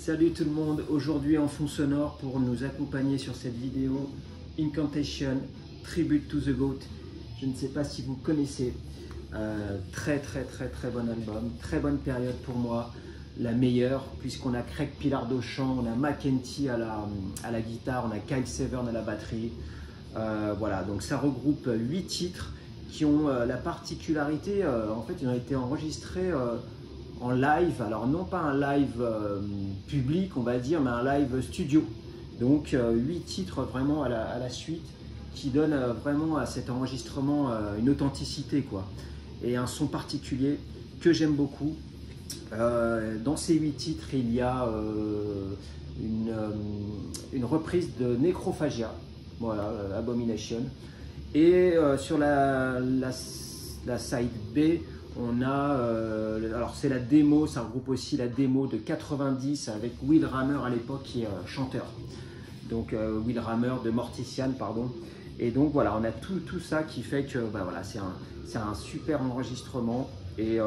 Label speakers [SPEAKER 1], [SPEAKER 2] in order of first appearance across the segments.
[SPEAKER 1] Salut tout le monde, aujourd'hui en fond sonore pour nous accompagner sur cette vidéo Incantation, Tribute to the Goat. Je ne sais pas si vous connaissez, très bon album, très bonne période pour moi, la meilleure puisqu'on a Craig Pillard au chant, on a McEntee à la guitare, on a Kyle Severn à la batterie. Voilà, donc ça regroupe 8 titres qui ont la particularité, en fait ils ont été enregistrés en live, alors non pas un live public on va dire, mais un live studio. Donc 8 titres vraiment à la suite qui donnent vraiment à cet enregistrement une authenticité quoi, et un son particulier que j'aime beaucoup. Dans ces 8 titres il y a une reprise de Necrophagia, voilà, Abomination, et sur la side B on a, alors c'est la démo, ça regroupe aussi la démo de 90 avec Will Rammer à l'époque qui est chanteur. Donc Will Rammer de Mortician, pardon. Et donc voilà, on a tout ça qui fait que bah, voilà, c'est un super enregistrement et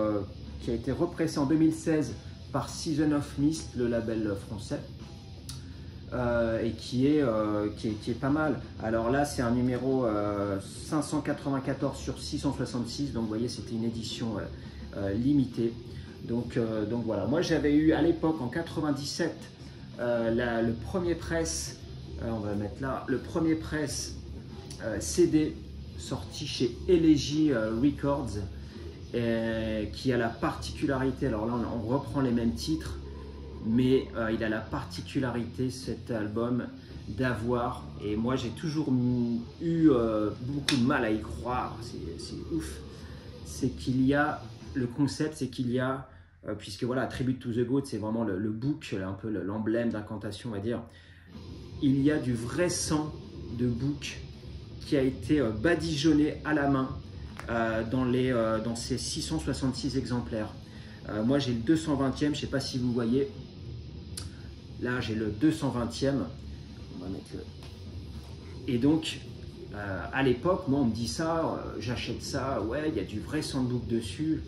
[SPEAKER 1] qui a été repressé en 2016 par Season of Mist, le label français. Et qui est pas mal. Alors là c'est un numéro 594 sur 666, donc vous voyez c'était une édition limitée. Donc voilà, moi j'avais eu à l'époque en 97 le premier press, on va le mettre là, le premier press CD sorti chez Elegy Records, qui a la particularité, alors là on reprend les mêmes titres, mais il a la particularité cet album d'avoir, et moi j'ai toujours eu beaucoup de mal à y croire, c'est ouf, c'est qu'il y a, le concept c'est qu'il y a, puisque voilà, Tribute to the Goat c'est vraiment le book, un peu l'emblème d'Incantation on va dire, il y a du vrai sang de book qui a été badigeonné à la main dans ces 666 exemplaires. Moi j'ai le 220e, je ne sais pas si vous voyez. Là, j'ai le 220e. On va mettre le... Et donc, à l'époque, moi, on me dit ça, j'achète ça, ouais, il y a du vrai soundbook dessus.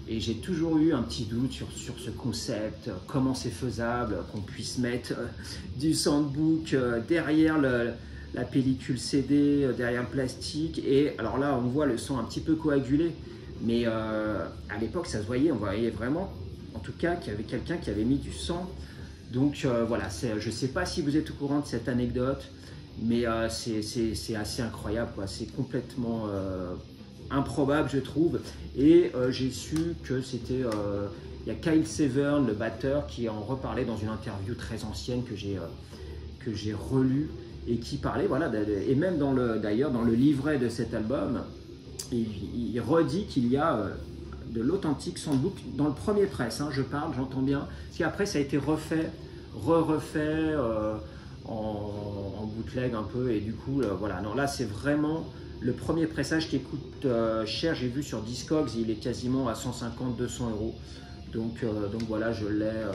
[SPEAKER 1] Et j'ai toujours eu un petit doute sur ce concept, comment c'est faisable, qu'on puisse mettre du soundbook derrière la pellicule CD, derrière le plastique. Et alors là, on voit le son un petit peu coagulé. Mais à l'époque, ça se voyait, on voyait vraiment, en tout cas, qu'il y avait quelqu'un qui avait mis du sang. Donc voilà, je ne sais pas si vous êtes au courant de cette anecdote, mais c'est assez incroyable, quoi. C'est complètement improbable, je trouve. Et j'ai su que c'était, il y a Kyle Severn, le batteur, qui en reparlait dans une interview très ancienne que j'ai relue et qui parlait, voilà, et même d'ailleurs dans le livret de cet album, il redit qu'il y a de l'authentique soundbook dans le premier press, hein, j'entends bien, parce qu'après ça a été refait, refait en bootleg un peu, et du coup voilà, non, là c'est vraiment le premier pressage qui coûte cher, j'ai vu sur Discogs, il est quasiment à 150-200 euros, donc voilà, je l'ai,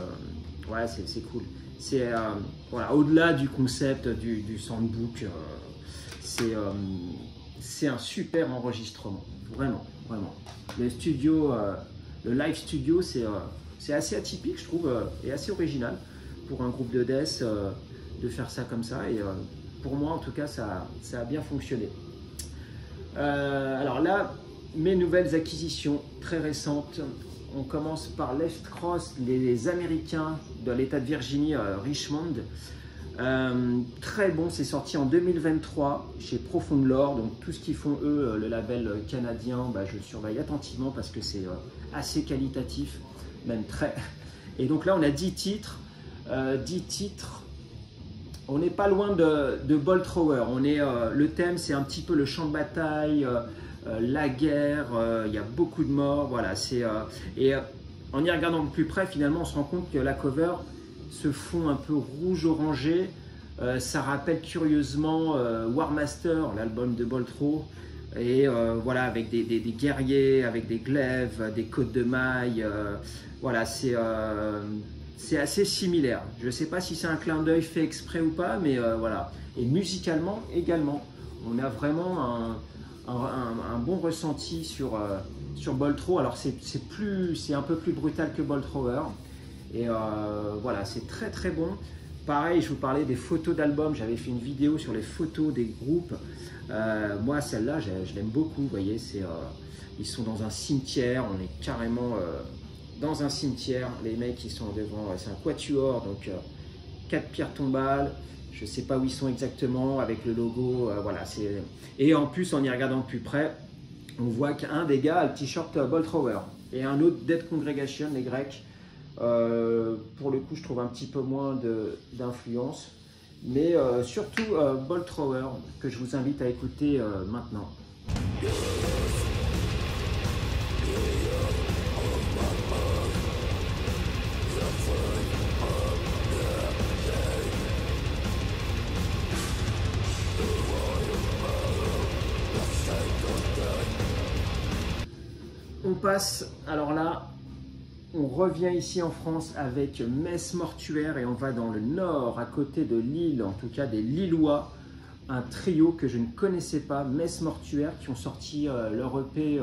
[SPEAKER 1] ouais, c'est cool, c'est voilà, au-delà du concept du soundbook, c'est un super enregistrement, vraiment. Le studio, le live studio, c'est assez atypique, je trouve, et assez original pour un groupe de death de faire ça comme ça. Et pour moi, en tout cas, ça a bien fonctionné. Alors là, mes nouvelles acquisitions très récentes. On commence par Left Cross, les Américains de l'État de Virginie, Richmond. Très bon, c'est sorti en 2023 chez Profound Lore, donc tout ce qu'ils font eux, le label canadien, bah, je surveille attentivement parce que c'est assez qualitatif, même très. Et donc là on a 10 titres, 10 titres, on n'est pas loin de Bolt Thrower, le thème c'est un petit peu le champ de bataille, la guerre, il y a beaucoup de morts, voilà, et en y regardant de plus près finalement on se rend compte que la cover, ce fond un peu rouge-orangé, ça rappelle curieusement War Master, l'album de Boltro, et voilà, avec des guerriers, avec des glaives, des côtes de mailles, voilà, c'est assez similaire. Je ne sais pas si c'est un clin d'œil fait exprès ou pas, mais voilà. Et musicalement également, on a vraiment un bon ressenti sur Boltro. Alors c'est un peu plus brutal que Bolt Thrower. Et voilà, c'est très très bon. Pareil, je vous parlais des photos d'albums, j'avais fait une vidéo sur les photos des groupes. Moi, celle-là, je l'aime beaucoup, vous voyez, ils sont dans un cimetière, on est carrément dans un cimetière. Les mecs, ils sont devant, c'est un quatuor, donc 4 pierres tombales. Je ne sais pas où ils sont exactement, avec le logo, voilà. Et en plus, en y regardant de plus près, on voit qu'un des gars a le t-shirt Bolt Thrower et un autre Dead Congregation, les Grecs. Pour le coup, je trouve un petit peu moins d'influence, mais surtout Bolt Thrower, que je vous invite à écouter maintenant. On passe, alors là, on revient ici en France avec Messe Mortuaire et on va dans le nord, à côté de Lille, en tout cas des Lillois, un trio que je ne connaissais pas, Messe Mortuaire, qui ont sorti leur EP,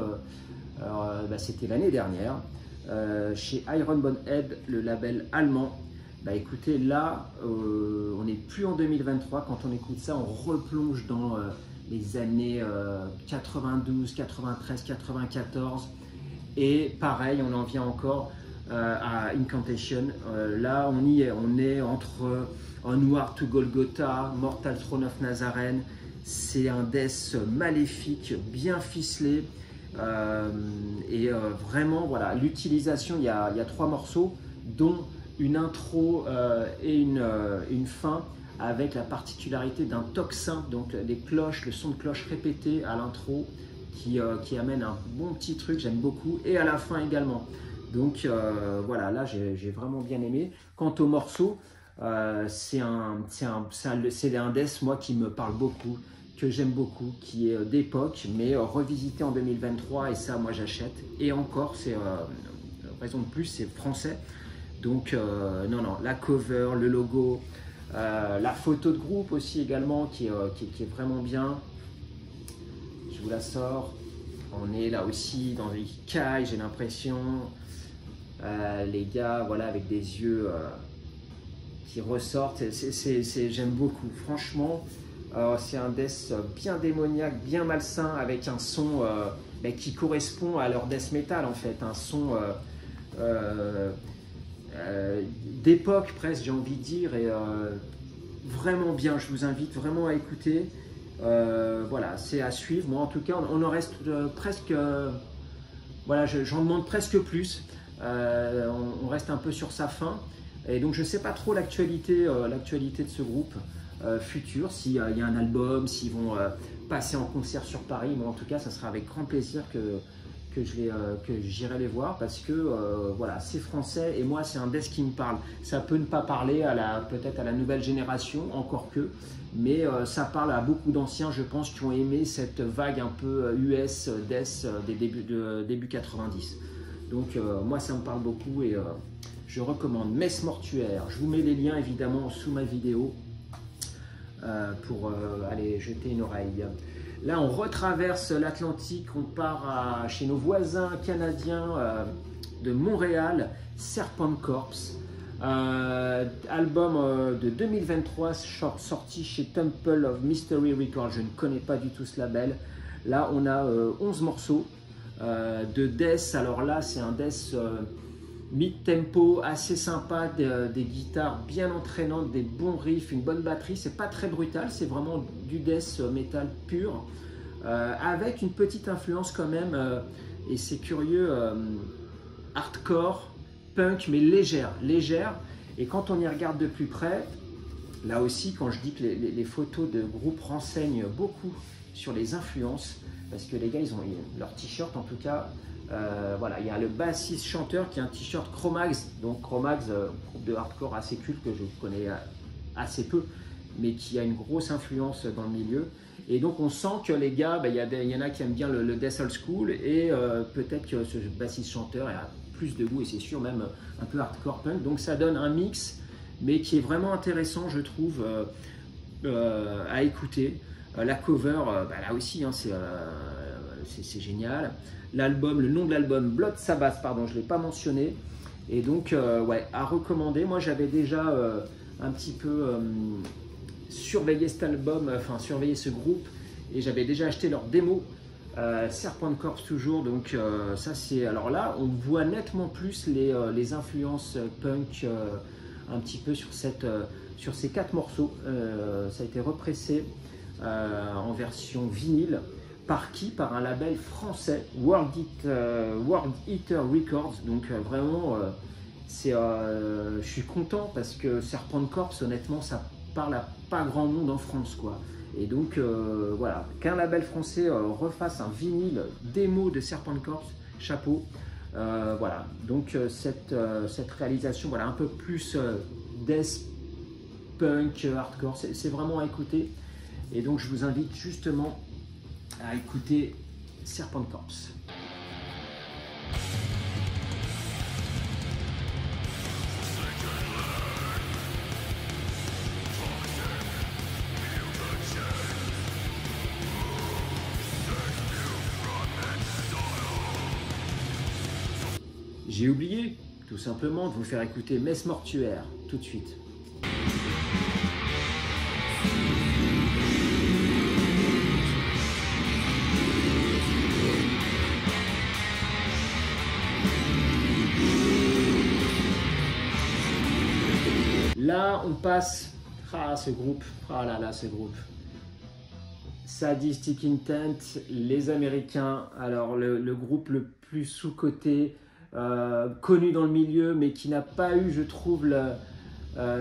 [SPEAKER 1] c'était l'année dernière, chez Iron Bonehead, le label allemand. Écoutez, là, on n'est plus en 2023, quand on écoute ça, on replonge dans les années 92, 93, 94. Et pareil, on en vient encore à Incantation. Là, on est entre Onward to Golgotha, Mortal Throne of Nazarene. C'est un death maléfique, bien ficelé. Vraiment, voilà, l'utilisation, il y a 3 morceaux, dont une intro et une fin, avec la particularité d'un tocsin, donc des cloches, le son de cloche répété à l'intro, qui amène un bon petit truc, j'aime beaucoup, et à la fin également. Donc voilà, là j'ai vraiment bien aimé. Quant au morceau, c'est un death, moi, qui me parle beaucoup, que j'aime beaucoup, qui est d'époque, mais revisité en 2023, et ça, moi, j'achète. Et encore, c'est raison de plus, c'est français. Donc non, la cover, le logo, la photo de groupe aussi également, qui est vraiment bien. Je vous la sors. On est là aussi dans les cailles, j'ai l'impression. Les gars, voilà, avec des yeux qui ressortent. J'aime beaucoup. Franchement, c'est un death bien démoniaque, bien malsain, avec un son qui correspond à leur death metal, en fait. Un son d'époque presque, j'ai envie de dire, et vraiment bien. Je vous invite vraiment à écouter. Voilà, c'est à suivre. Moi, en tout cas, on en reste presque. Voilà, j'en demande presque plus. On reste un peu sur sa fin. Et donc, je ne sais pas trop l'actualité de ce groupe futur. S'il y a un album, s'ils vont passer en concert sur Paris. Moi, en tout cas, ça sera avec grand plaisir que j'irai les voir, parce que voilà, c'est français et moi, c'est un death qui me parle. Ça peut ne pas parler peut-être à la nouvelle génération, encore que, mais ça parle à beaucoup d'anciens, je pense, qui ont aimé cette vague un peu US death des début 90. Donc moi, ça me parle beaucoup, et je recommande Messe Mortuaire. Je vous mets les liens évidemment sous ma vidéo pour aller jeter une oreille. Là, on retraverse l'Atlantique, on part chez nos voisins canadiens de Montréal, Serpent Corpse. Album de 2023, sorti chez Temple of Mystery Records. Je ne connais pas du tout ce label. Là, on a 11 morceaux de death. Alors là, c'est un death mid-tempo, assez sympa, des guitares bien entraînantes, des bons riffs, une bonne batterie. C'est pas très brutal, c'est vraiment du death metal pur, avec une petite influence quand même, et c'est curieux, hardcore, punk, mais légère. Et quand on y regarde de plus près, là aussi, quand je dis que les photos de groupe renseignent beaucoup sur les influences, parce que les gars, ils ont leur t-shirt, en tout cas. Voilà, il y a le bassiste chanteur qui a un t-shirt Cro-Mags, donc Cro-Mags, groupe de hardcore assez culte que je connais assez peu, mais qui a une grosse influence dans le milieu. Et donc on sent que les gars, il y en a qui aiment bien le death old school, et peut-être que ce bassiste chanteur a plus de goût, et c'est sûr, même un peu hardcore punk. Donc ça donne un mix, mais qui est vraiment intéressant, je trouve, à écouter. La cover, là aussi, hein, c'est génial. L'album, le nom de l'album, Blood Sabbath, pardon, je ne l'ai pas mentionné. Et donc, ouais, à recommander. Moi, j'avais déjà un petit peu surveillé cet album, enfin surveillé ce groupe, et j'avais déjà acheté leur démo. Serpent Corps toujours, donc ça c'est... Alors là, on voit nettement plus les influences punk un petit peu sur ces 4 morceaux. Ça a été repressé en version vinyle. Par qui? Par un label français, World Eater Records. Donc vraiment, je suis content parce que Serpent Corps, honnêtement, ça parle à pas grand monde en France, quoi. Et donc voilà, qu'un label français refasse un vinyle démo de Serpent Corps, chapeau. Voilà, donc cette réalisation, voilà, un peu plus death punk, hardcore, c'est vraiment à écouter. Et donc je vous invite justement à écouter Serpent Corps. J'ai oublié, tout simplement, de vous faire écouter Messe Mortuaire, tout de suite. Là, on passe à ce groupe. Ah là là, ce groupe. Sadistic Intent, les Américains. Alors, le groupe le plus sous-coté, connu dans le milieu, mais qui n'a pas eu, je trouve,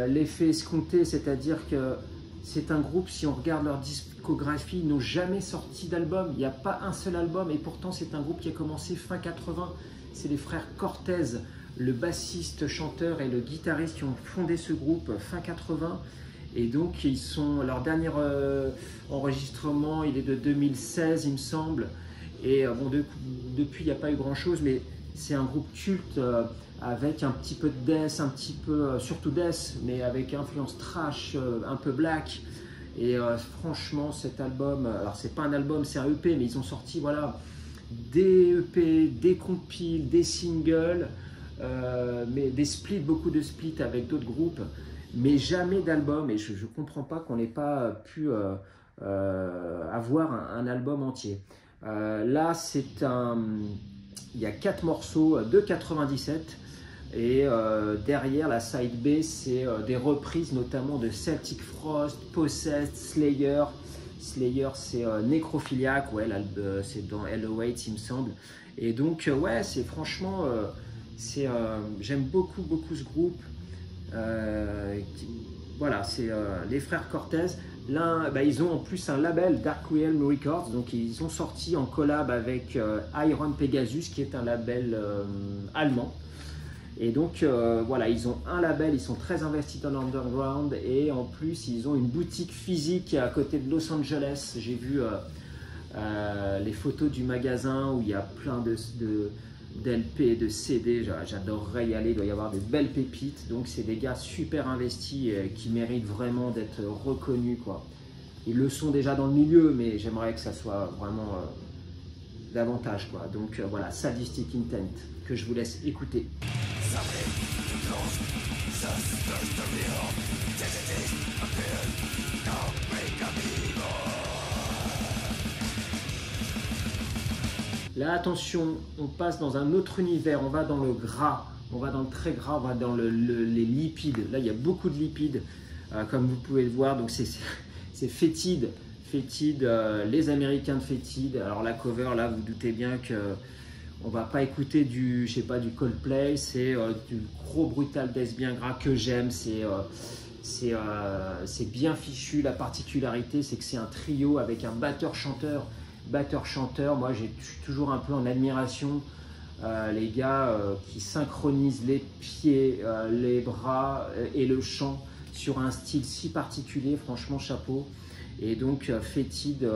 [SPEAKER 1] l'effet escompté. C'est-à-dire que c'est un groupe, si on regarde leur discographie, ils n'ont jamais sorti d'album. Il n'y a pas un seul album. Et pourtant, c'est un groupe qui a commencé fin 80. C'est les frères Cortez, le bassiste, chanteur et le guitariste qui ont fondé ce groupe fin 80. Et donc leur dernier enregistrement, il est de 2016 il me semble. Et bon, depuis il n'y a pas eu grand chose, mais c'est un groupe culte avec un petit peu de death, un petit peu, surtout death, mais avec influence trash, un peu black. Et franchement cet album, alors c'est pas un album, c'est un EP, mais ils ont sorti voilà, des EP, des compiles, des singles, mais des splits, beaucoup de splits avec d'autres groupes, mais jamais d'album. Et je ne comprends pas qu'on n'ait pas pu avoir un album entier. Là, il y a 4 morceaux de 97. Et derrière la side B, c'est des reprises notamment de Celtic Frost, Possessed, Slayer. Slayer, c'est Nécrophiliac, ouais, c'est dans LO8 il me semble. Et donc ouais, c'est franchement, j'aime beaucoup ce groupe. Voilà, c'est les frères Cortez. Ils ont en plus un label, Dark Realm Records, donc ils ont sorti en collab avec Iron Pegasus, qui est un label allemand. Et donc voilà, ils ont un label, ils sont très investis dans l'underground, et en plus ils ont une boutique physique à côté de Los Angeles. J'ai vu les photos du magasin où il y a plein d'LP, de CD, j'adorerais y aller, il doit y avoir des belles pépites. Donc c'est des gars super investis qui méritent vraiment d'être reconnus, quoi. Ils le sont déjà dans le milieu, mais j'aimerais que ça soit vraiment davantage, quoi. Donc voilà, Sadistic Intent, que je vous laisse écouter. Là, attention, on passe dans un autre univers, on va dans le gras, on va dans le très gras, on va dans les lipides. Là, il y a beaucoup de lipides, comme vous pouvez le voir. Donc c'est Fétide, les Américains de Fétide. Alors la cover, là, vous doutez bien que on va pas écouter du Coldplay, c'est du gros brutal death bien gras que j'aime. C'est bien fichu. La particularité, c'est que c'est un trio avec un batteur-chanteur. Moi je suis toujours un peu en admiration, les gars qui synchronisent les pieds, les bras et le chant sur un style si particulier, franchement chapeau. Et donc Fétide,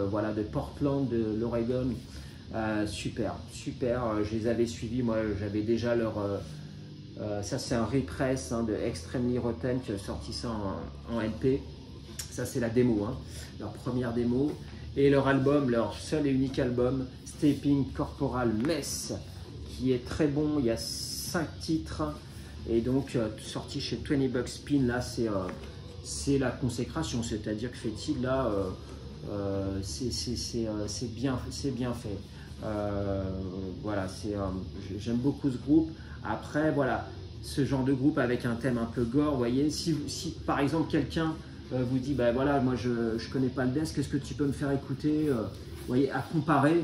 [SPEAKER 1] voilà, de Portland, de l'Oregon, super, je les avais suivis, moi j'avais déjà leur... ça c'est un repress de Extremely Rotten qui a sorti ça en LP. Ça c'est la démo, leur première démo. Et leur album, leur seul et unique album, Stepping Corporal Mess, qui est très bon. Il y a 5 titres et donc sorti chez 20 Bucks Spin. Là, c'est la consécration, c'est-à-dire que Fetid, là, c'est bien fait. Voilà, j'aime beaucoup ce groupe. Après, voilà, ce genre de groupe avec un thème un peu gore, vous voyez, si par exemple quelqu'un vous dit, bah voilà, moi je connais pas le death, qu'est-ce que tu peux me faire écouter, vous voyez, à comparer,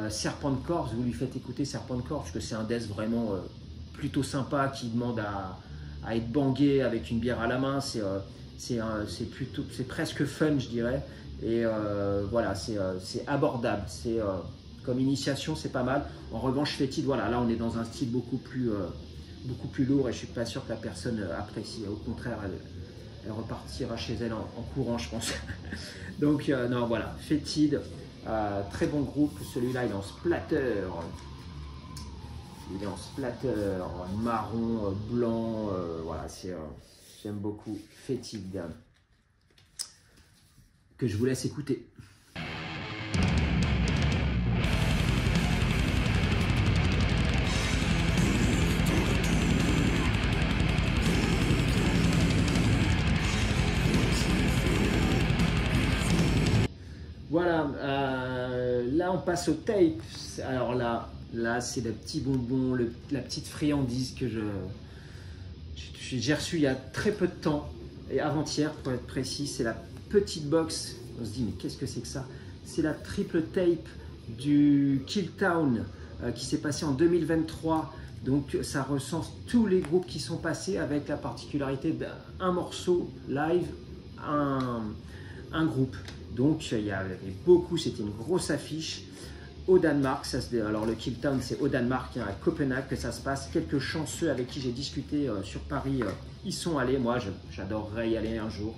[SPEAKER 1] Serpent Corpse, vous lui faites écouter Serpent Corpse, parce que c'est un death vraiment plutôt sympa, qui demande à être bangé avec une bière à la main, c'est presque fun, je dirais, et voilà, c'est abordable, comme initiation, c'est pas mal. En revanche, Fetid, voilà, là on est dans un style beaucoup plus lourd et je suis pas sûr que la personne apprécie. Au contraire, elle repartira chez elle en courant, je pense. Donc non, voilà, Fetid, très bon groupe. Celui-là, il est en splatter. Il est en splatter, marron, blanc. Voilà, j'aime beaucoup Fetid, que je vous laisse écouter. Voilà, là on passe au tape. Alors là c'est le petit bonbon, la petite friandise que j'ai reçue il y a très peu de temps, et avant-hier pour être précis. C'est la petite box. On se dit mais qu'est-ce que c'est que ça? C'est la triple tape du Killtown qui s'est passé en 2023. Donc ça recense tous les groupes qui sont passés, avec la particularité d'un morceau live, un groupe. Donc il y avait beaucoup, c'était une grosse affiche au Danemark. Alors le Killtown, c'est au Danemark, à Copenhague que ça se passe. Quelques chanceux avec qui j'ai discuté sur Paris y sont allés. Moi j'adorerais y aller un jour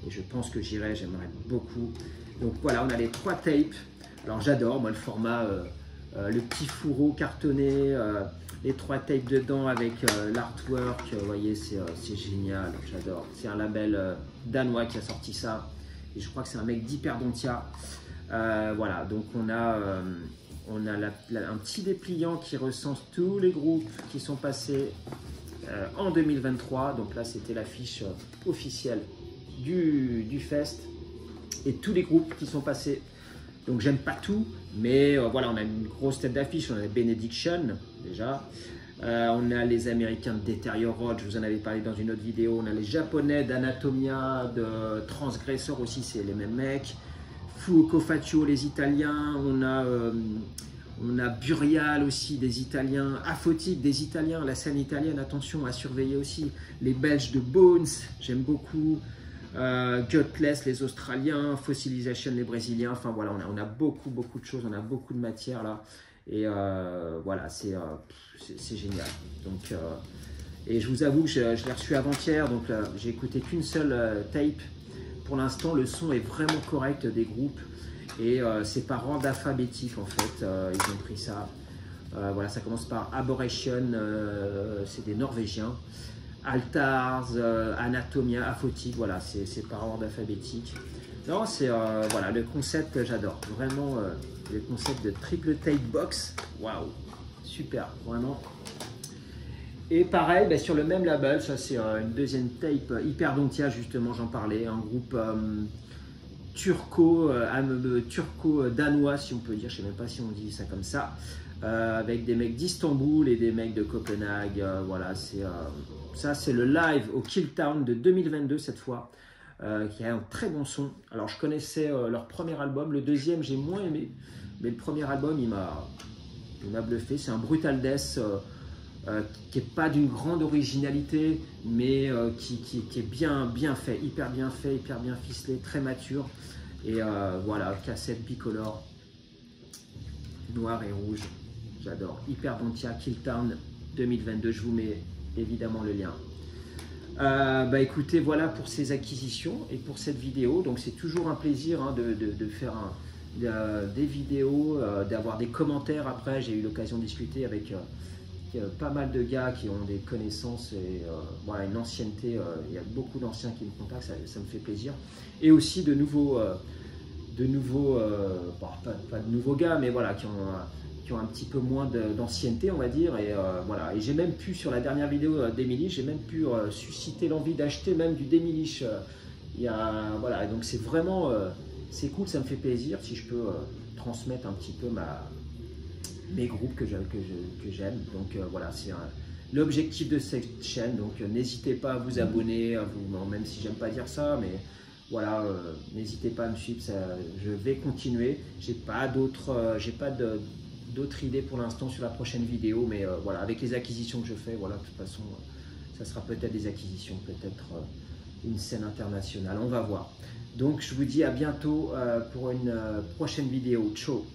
[SPEAKER 1] et je pense que j'irai, j'aimerais beaucoup. Donc voilà, on a les 3 tapes. Alors j'adore moi le format, le petit fourreau cartonné, les 3 tapes dedans avec l'artwork, vous voyez, c'est génial, j'adore. C'est un label danois qui a sorti ça. Et je crois que c'est un mec d'Hyperdontia. Voilà, donc on a un petit dépliant qui recense tous les groupes qui sont passés en 2023. Donc là, c'était l'affiche officielle du fest. Et tous les groupes qui sont passés. Donc j'aime pas tout, mais voilà, on a une grosse tête d'affiche. On a Benediction, déjà. On a les Américains de Deteriorate, je vous en avais parlé dans une autre vidéo. On a les Japonais d'Anatomia, de Transgressor aussi, c'est les mêmes mecs. Fuoco Faccio, les Italiens. On a Burial aussi, des Italiens. Aphotique, des Italiens. La scène italienne, attention à surveiller aussi. Les Belges de Bones, j'aime beaucoup. Gutless, les Australiens. Fossilisation, les Brésiliens. Enfin voilà, on a beaucoup de choses, on a beaucoup de matière là. Et voilà, c'est génial. Donc, et je vous avoue que je l'ai reçu avant-hier, donc j'ai écouté qu'une seule tape. Pour l'instant, le son est vraiment correct des groupes. Et c'est par ordre alphabétique en fait, ils ont pris ça. Voilà, ça commence par Aberration, c'est des Norvégiens. Altars, Anatomia, Aphotique, voilà, c'est par ordre alphabétique. Non, c'est voilà, le concept, j'adore. Vraiment, le concept de triple tape box, waouh, super, vraiment. Et pareil, sur le même label, ça c'est une deuxième tape, Hyperdontia, justement, j'en parlais, un groupe turco-danois, si on peut dire, je ne sais même pas si on dit ça comme ça, avec des mecs d'Istanbul et des mecs de Copenhague. Voilà, ça c'est le live au Killtown de 2022 cette fois, qui a un très bon son. Alors je connaissais leur premier album, le deuxième j'ai moins aimé, mais le premier album il m'a bluffé. C'est un brutal death qui n'est pas d'une grande originalité, mais qui est bien fait, hyper bien ficelé, très mature. Et voilà, cassette bicolore, noir et rouge, j'adore. Hyperdontia Killtown 2022, je vous mets évidemment le lien. Écoutez, voilà pour ces acquisitions et pour cette vidéo. Donc c'est toujours un plaisir de faire des vidéos, d'avoir des commentaires après. J'ai eu l'occasion de discuter avec pas mal de gars qui ont des connaissances et voilà, une ancienneté. Il y a beaucoup d'anciens qui me contactent, ça me fait plaisir. Et aussi de nouveaux pas de nouveaux gars, mais voilà, qui qui ont un petit peu moins d'ancienneté, on va dire. Et voilà. Et j'ai même pu, sur la dernière vidéo d'Emilish, j'ai même pu susciter l'envie d'acheter même du Demilish. Voilà. Et donc c'est vraiment, c'est cool, ça me fait plaisir si je peux transmettre un petit peu mes groupes que j'aime. Donc voilà, c'est l'objectif de cette chaîne. Donc n'hésitez pas à vous abonner, même si j'aime pas dire ça, mais voilà, n'hésitez pas à me suivre, je vais continuer. J'ai pas d'autres idées pour l'instant sur la prochaine vidéo, mais voilà, avec les acquisitions que je fais, voilà, de toute façon, ça sera peut-être des acquisitions, peut-être une scène internationale, on va voir. Donc je vous dis à bientôt pour une prochaine vidéo. Ciao.